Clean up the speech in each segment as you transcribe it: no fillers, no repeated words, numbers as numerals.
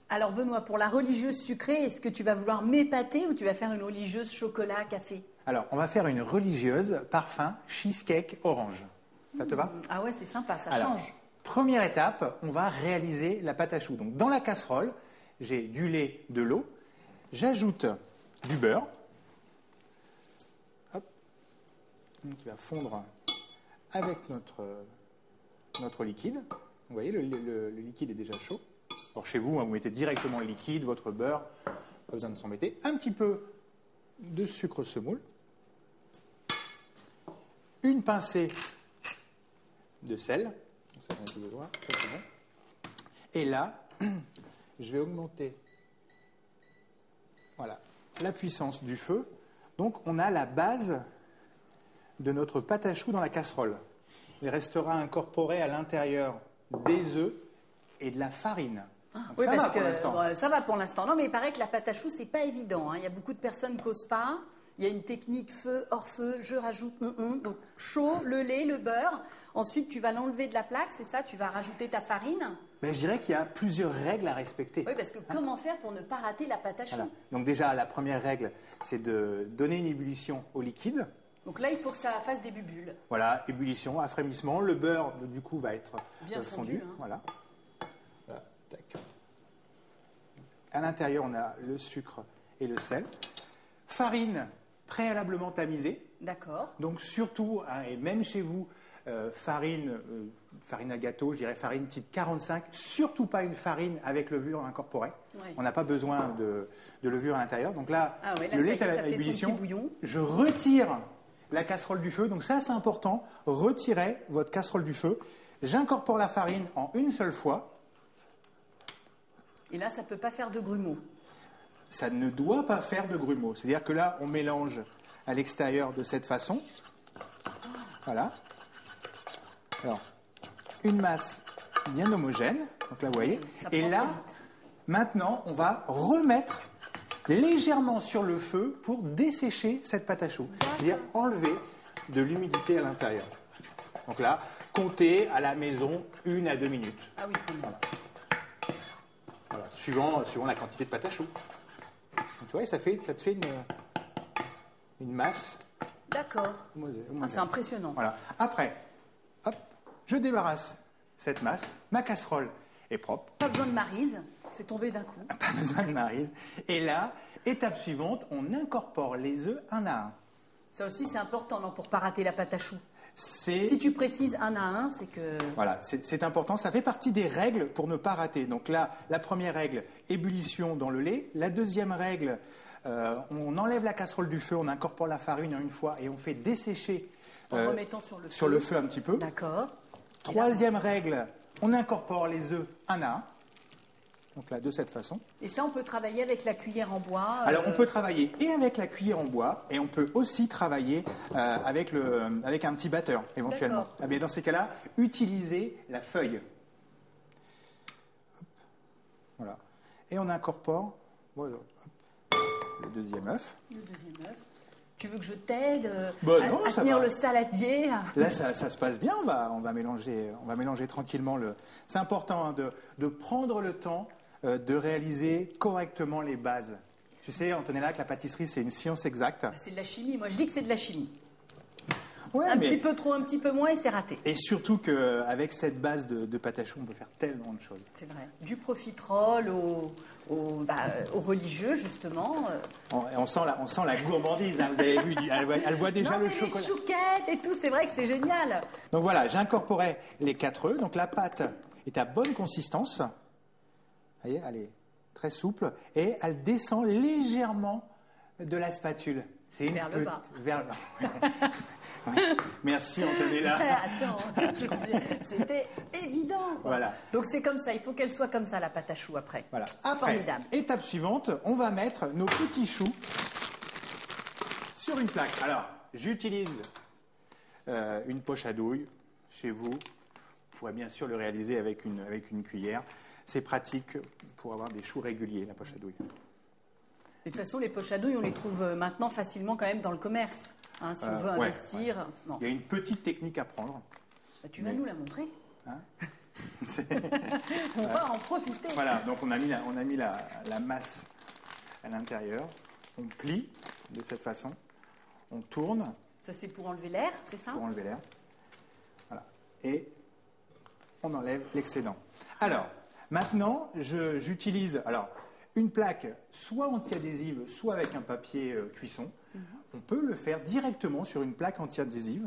Alors Benoît, pour la religieuse sucrée, est-ce que tu vas vouloir m'épater ou tu vas faire une religieuse chocolat, café? Alors, on va faire une religieuse parfum cheesecake orange. Ça te va? Ah ouais, c'est sympa, ça Alors, change. première étape, on va réaliser la pâte à choux. Donc, dans la casserole, j'ai du lait, de l'eau. J'ajoute du beurre. Hop. Qui va fondre avec notre liquide. Vous voyez, le liquide est déjà chaud. Alors, chez vous, vous mettez directement le liquide, votre beurre. Pas besoin de s'embêter. Un petit peu de sucre semoule. Une pincée de sel. Ça, j'en ai plus besoin. Ça, c'est bon. Et là, je vais augmenter la puissance du feu. Donc, on a la base de notre pâte à choux dans la casserole. Il restera incorporé à l'intérieur des œufs et de la farine. Donc, Oui, ça parce va pour l'instant. que ça va pour l'instant. Non, mais il paraît que la pâte à choux, c'est pas évident. Il y a beaucoup de personnes qui n'osent pas. Il y a une technique feu, hors feu, je rajoute donc chaud, le lait, le beurre. Ensuite, tu vas l'enlever de la plaque, c'est ça? Tu vas rajouter ta farine. Mais je dirais qu'il y a plusieurs règles à respecter. Oui, parce que comment faire pour ne pas rater la pâte à choux? Voilà. Donc déjà, la première règle, c'est de donner une ébullition au liquide. Donc là, il faut que ça fasse des bulles. Voilà, ébullition, affrémissement. Le beurre, du coup, va être bien fondu. Hein. Voilà. Tac. À l'intérieur, on a le sucre et le sel. Farine préalablement tamisée. D'accord. Donc surtout, et même chez vous, farine à gâteau, je dirais farine type 45, surtout pas une farine avec levure incorporée. Ouais. On n'a pas besoin de levure à l'intérieur. Donc là, là le lait est à l'ébullition. Je retire la casserole du feu. Donc ça, c'est important. Retirez votre casserole du feu. J'incorpore la farine en une seule fois. Et là, ça ne peut pas faire de grumeaux. Ça ne doit pas faire de grumeaux. C'est-à-dire que là, on mélange à l'extérieur de cette façon. Voilà. Alors, une masse bien homogène. Donc là, vous voyez. Et là, maintenant, on va remettre légèrement sur le feu pour dessécher cette pâte à choux. C'est-à-dire enlever de l'humidité à l'intérieur. Donc là, comptez à la maison 1 à 2 minutes. Ah oui, voilà. Voilà. Suivant la quantité de pâte à choux. Donc, tu vois, ça te fait une masse. D'accord. C'est impressionnant. Voilà. Après, hop, je débarrasse cette masse. Ma casserole est propre. Pas besoin de maryse, c'est tombé d'un coup. Pas besoin de maryse. Et là, étape suivante, on incorpore les œufs un à un. Ça aussi, c'est important, non, pour ne pas rater la pâte à choux. Si tu précises un à un, c'est que... Voilà, c'est important. Ça fait partie des règles pour ne pas rater. Donc là, la première règle, ébullition dans le lait. La deuxième règle, on enlève la casserole du feu, on incorpore la farine une fois et on fait dessécher en remettant sur le feu un petit peu. D'accord. Troisième règle, on incorpore les œufs un à un. Donc là, de cette façon. Et ça, on peut travailler avec la cuillère en bois Alors, on peut travailler et avec la cuillère en bois, et on peut aussi travailler avec un petit batteur, éventuellement. Ah bien, dans ces cas-là, utilisez la feuille. Hop. Voilà. Et on incorpore le deuxième œuf. Le deuxième œuf. Tu veux que je t'aide à tenir le saladier? Là, ça se passe bien. On va mélanger tranquillement. C'est important de prendre le temps de réaliser correctement les bases. Tu sais, Antonella, que la pâtisserie, c'est une science exacte. C'est de la chimie. Moi, je dis que c'est de la chimie. Ouais, petit peu trop, un petit peu moins, et c'est raté. Et surtout qu'avec cette base de pâte à choux, on peut faire tellement de choses. C'est vrai. Du profiterole aux religieux, justement. On sent la gourmandise, hein, vous avez vu. Elle voit déjà le chocolat. Les chouquettes et tout, c'est vrai que c'est génial. Donc voilà, j'ai incorporé les 4 œufs. Donc la pâte est à bonne consistance. Vous voyez, elle est très souple. Et elle descend légèrement de la spatule. Vers le bas. Ouais. Merci Antonella. Attends, je veux dire, c'était évident. Quoi. Voilà. Donc c'est comme ça, il faut qu'elle soit comme ça la pâte à choux après. Voilà. Après, formidable. Étape suivante, on va mettre nos petits choux sur une plaque. Alors, j'utilise une poche à douille chez vous. Vous pourrez bien sûr le réaliser avec une cuillère. C'est pratique pour avoir des choux réguliers, la poche à douille. De toute façon, les poches à douille, on les trouve maintenant facilement quand même dans le commerce. Hein, si on veut investir. Ouais. Il y a une petite technique à prendre. Bah, tu vas nous la montrer. Hein On va en profiter. Voilà, donc on a mis la masse à l'intérieur. On plie de cette façon. On tourne. Ça, c'est pour enlever l'air, c'est ça? Pour enlever l'air. Voilà. Et on enlève l'excédent. Alors, maintenant, j'utilise une plaque soit anti-adhésive, soit avec un papier cuisson. On peut le faire directement sur une plaque anti-adhésive.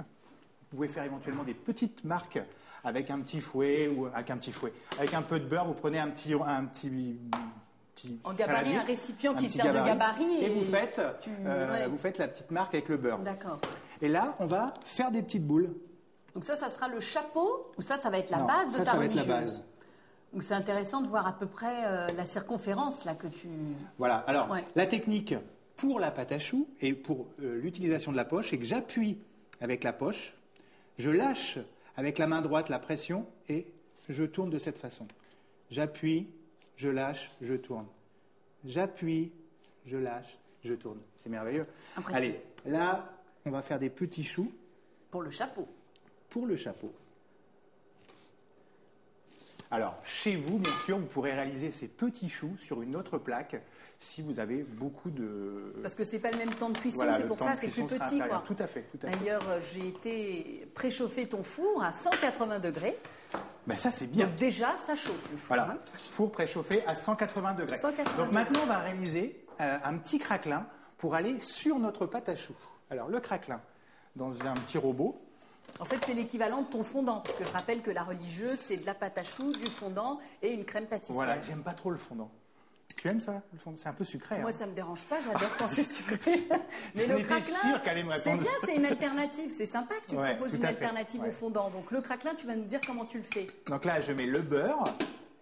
Vous pouvez faire éventuellement des petites marques avec un petit fouet ou avec un petit fouet. Avec un peu de beurre, vous prenez un petit en gabarit, saladier, un récipient qui petit sert de gabarit. Et vous faites la petite marque avec le beurre. D'accord. Et là, on va faire des petites boules. Donc ça sera le chapeau, ou ça va être la Non, base de ta ça va être religieuse. la base. Donc c'est intéressant de voir à peu près la circonférence là que tu... Voilà, alors la technique pour la pâte à choux et pour l'utilisation de la poche, c'est que j'appuie avec la poche, je lâche avec la main droite la pression et je tourne de cette façon. J'appuie, je lâche, je tourne. J'appuie, je lâche, je tourne. C'est merveilleux. Allez, là, on va faire des petits choux. Pour le chapeau. Pour le chapeau. Alors, chez vous, bien sûr, vous pourrez réaliser ces petits choux sur une autre plaque si vous avez beaucoup de... Parce que c'est pas le même temps de cuisson, Voilà, c'est pour ça, c'est plus petit. Quoi. Tout à fait. D'ailleurs, j'ai été préchauffer ton four à 180 degrés. Ben ça, c'est bien. Donc déjà, ça chauffe le four. Voilà, four préchauffé à 180 degrés. 180 Donc maintenant, on va réaliser un petit craquelin pour aller sur notre pâte à choux. Alors, le craquelin, dans un petit robot. En fait, c'est l'équivalent de ton fondant, parce que je rappelle que la religieuse, c'est de la pâte à choux, du fondant et une crème pâtissière. Voilà, j'aime pas trop le fondant. Tu aimes ça, le fondant? C'est un peu sucré. Moi, hein. ça me dérange pas, j'adore quand c'est sucré. Mais le craquelin, sûre qu'elle allait me c'est répondre. bien, c'est une alternative. C'est sympa que tu proposes une tout à fait. alternative au fondant. Donc le craquelin, tu vas nous dire comment tu le fais. Donc là, je mets le beurre,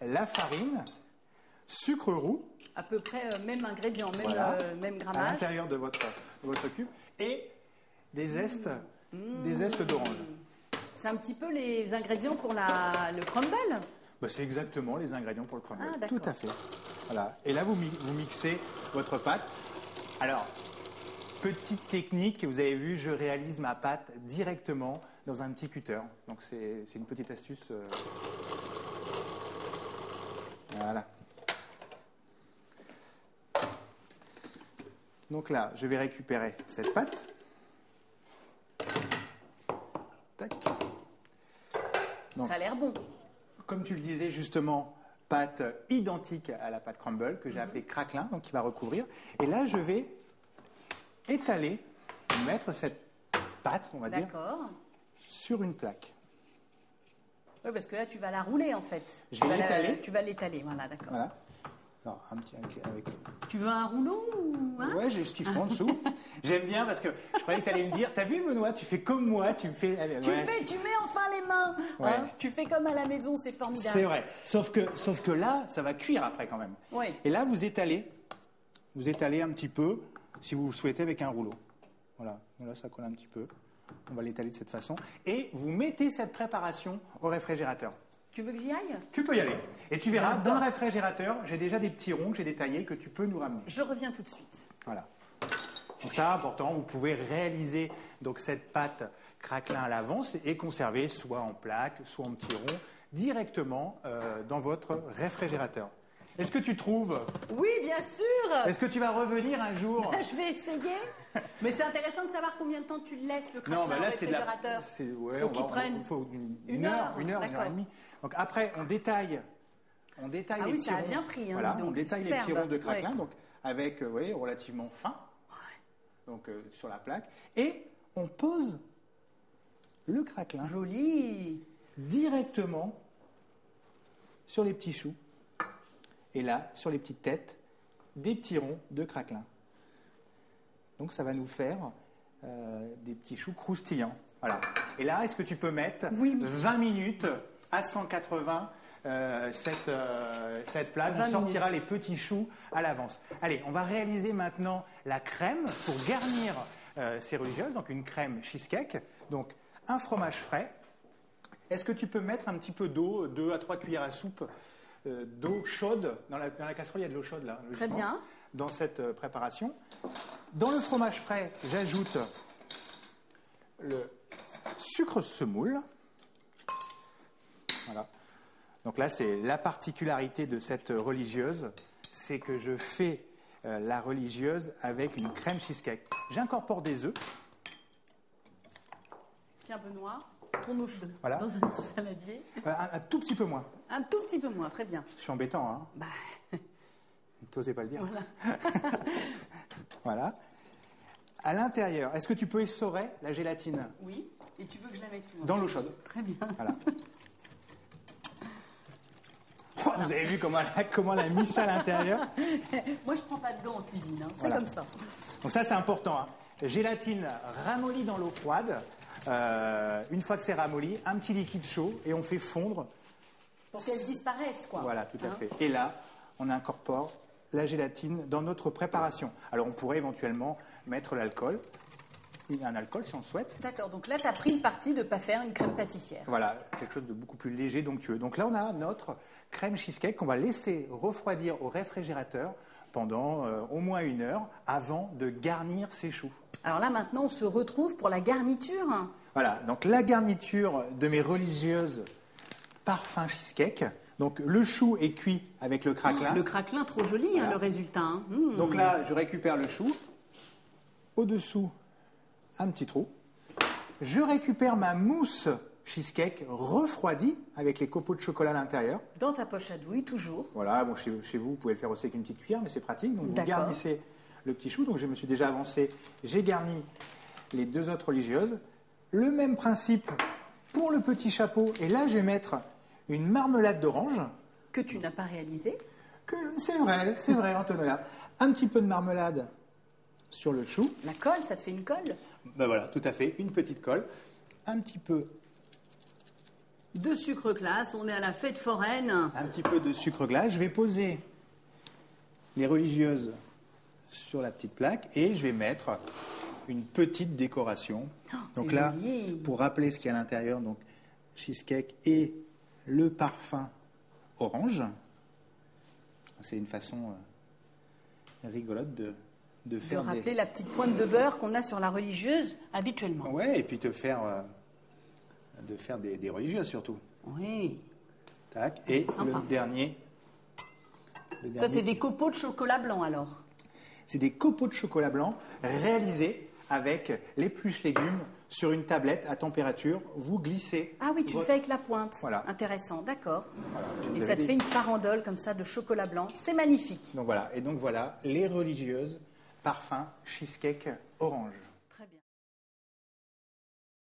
la farine, sucre roux. À peu près même ingrédient, même À grammage. l'intérieur de votre cube. Et des zestes d'orange. C'est un petit peu les ingrédients pour le crumble. Bah, c'est exactement les ingrédients pour le crumble. Ah, d'accord. Tout à fait. Voilà. Et là, vous mixez votre pâte. Alors, petite technique, vous avez vu, je réalise ma pâte directement dans un petit cutter. Donc, c'est une petite astuce. Voilà. Donc là, je vais récupérer cette pâte. Tac. Donc, Ça a l'air bon. comme tu le disais justement, pâte identique à la pâte crumble que j'ai appelée craquelin, donc qui va recouvrir. Et là, je vais étaler, mettre cette pâte, on va dire, sur une plaque. Oui, parce que là, tu vas la rouler en fait. Je vais l'étaler. Tu vas l'étaler, voilà, d'accord. Voilà. Alors, un petit avec... Tu veux un rouleau ou hein? Ouais, j'ai ce qu'il faut en dessous. J'aime bien parce que je croyais que tu allais me dire, t'as vu Benoît, tu fais comme moi, tu fais... Tu mets enfin les mains. Ouais. Hein, tu fais comme à la maison, c'est formidable. C'est vrai. Sauf que là, ça va cuire après quand même. Oui. Et là, vous étalez un petit peu, si vous le souhaitez, avec un rouleau. Voilà. Là, ça colle un petit peu. On va l'étaler de cette façon. Et vous mettez cette préparation au réfrigérateur. Tu veux que j'y aille? Tu peux y aller. Et tu verras, dans le réfrigérateur, j'ai déjà des petits ronds que j'ai détaillés que tu peux nous ramener. Je reviens tout de suite. Voilà. Donc ça, important, vous pouvez réaliser donc, cette pâte craquelin à l'avance et conserver soit en plaque, soit en petits ronds, directement dans votre réfrigérateur. Est-ce que tu trouves? Oui, bien sûr. Est-ce que tu vas revenir un jour? Je vais essayer. Mais c'est intéressant de savoir combien de temps tu laisses le craquelin au réfrigérateur. Ouais, il faut une heure et demie. Donc après, on détaille les petits ronds. Ah oui, ça a bien pris. Hein, voilà, donc, on détaille les petits ronds de craquelin, donc avec relativement fin, donc sur la plaque, et on pose le craquelin. Joli. Directement sur les petits choux. Et là, sur les petites têtes, des petits ronds de craquelin. Donc ça va nous faire des petits choux croustillants. Voilà. Et là, est-ce que tu peux mettre 20 minutes à 180 cette plaque? On sortira les petits choux à l'avance. Allez, on va réaliser maintenant la crème pour garnir ces religieuses. Donc une crème cheesecake. Donc un fromage frais. Est-ce que tu peux mettre un petit peu d'eau, 2 à 3 cuillères à soupe d'eau chaude, dans la casserole, il y a de l'eau chaude là. Très bien. Dans cette préparation. Dans le fromage frais, j'ajoute le sucre semoule. Voilà. Donc là, c'est la particularité de cette religieuse, c'est que je fais la religieuse avec une crème cheesecake. J'incorpore des œufs. Tiens, Benoît, ton eau chaude Voilà. dans un petit saladier. Un tout petit peu moins. Un tout petit peu moins, très bien. Je suis embêtant, hein. Bah, T'osais pas le dire. voilà. Voilà. À l'intérieur, est-ce que tu peux essorer la gélatine Oui, et tu veux que je la mette où? dans l'eau chaude? Très bien. Voilà. Oh, vous avez vu comment elle a mis ça à l'intérieur? Moi, je prends pas de gants en cuisine, hein. C'est Voilà. comme ça. Donc ça, c'est important, hein. Gélatine ramollie dans l'eau froide. Une fois que c'est ramolli, un petit liquide chaud et on fait fondre. Pour qu'elles disparaissent, quoi. Voilà, tout à Hein? fait. Et là, on incorpore la gélatine dans notre préparation. Alors, on pourrait éventuellement mettre l'alcool, un alcool si on le souhaite. D'accord, donc là, tu as pris le parti de ne pas faire une crème pâtissière. Voilà, quelque chose de beaucoup plus léger, donctueux. Donc là, on a notre crème cheesecake qu'on va laisser refroidir au réfrigérateur pendant au moins 1 heure avant de garnir ces choux. Alors là, maintenant, on se retrouve pour la garniture. Voilà, donc la garniture de mes religieuses parfum cheesecake. Donc le chou est cuit avec le craquelin. Le craquelin, trop joli, Voilà. hein, le résultat. Hein. Donc là, je récupère le chou. Au-dessous, un petit trou. Je récupère ma mousse cheesecake refroidie avec les copeaux de chocolat à l'intérieur. Dans ta poche à douille, toujours. Voilà, bon, chez vous, vous pouvez le faire aussi avec une petite cuillère, mais c'est pratique. Donc vous D'accord. garnissez le petit chou. Donc je me suis déjà avancé. J'ai garni les 2 autres religieuses. Le même principe pour le petit chapeau. Et là, je vais mettre une marmelade d'orange. Que tu n'as pas réalisé. C'est vrai, Antonella. Un petit peu de marmelade sur le chou. La colle, ça te fait une colle. Ben voilà, tout à fait, une petite colle. Un petit peu De sucre glace, on est à la fête foraine. un petit peu de sucre glace. Je vais poser les religieuses sur la petite plaque et je vais mettre une petite décoration. Donc c'est là, joli. pour rappeler ce qu'il y a à l'intérieur, donc cheesecake et le parfum orange. C'est une façon rigolote de De faire rappeler la petite pointe de beurre qu'on a sur la religieuse habituellement. Ouais, et puis de faire des religieuses surtout. Oui. Tac. Et c'est sympa. le dernier. Ça, c'est des copeaux de chocolat blanc alors. C'est des copeaux de chocolat blanc réalisés avec l'épluche légumes sur une tablette à température. Vous glissez. Ah oui, tu le fais avec la pointe. Voilà. Intéressant, d'accord. Voilà. Et Vous ça avez te fait une farandole comme ça de chocolat blanc. C'est magnifique. Donc voilà. Et donc voilà, les religieuses, parfum, cheesecake orange.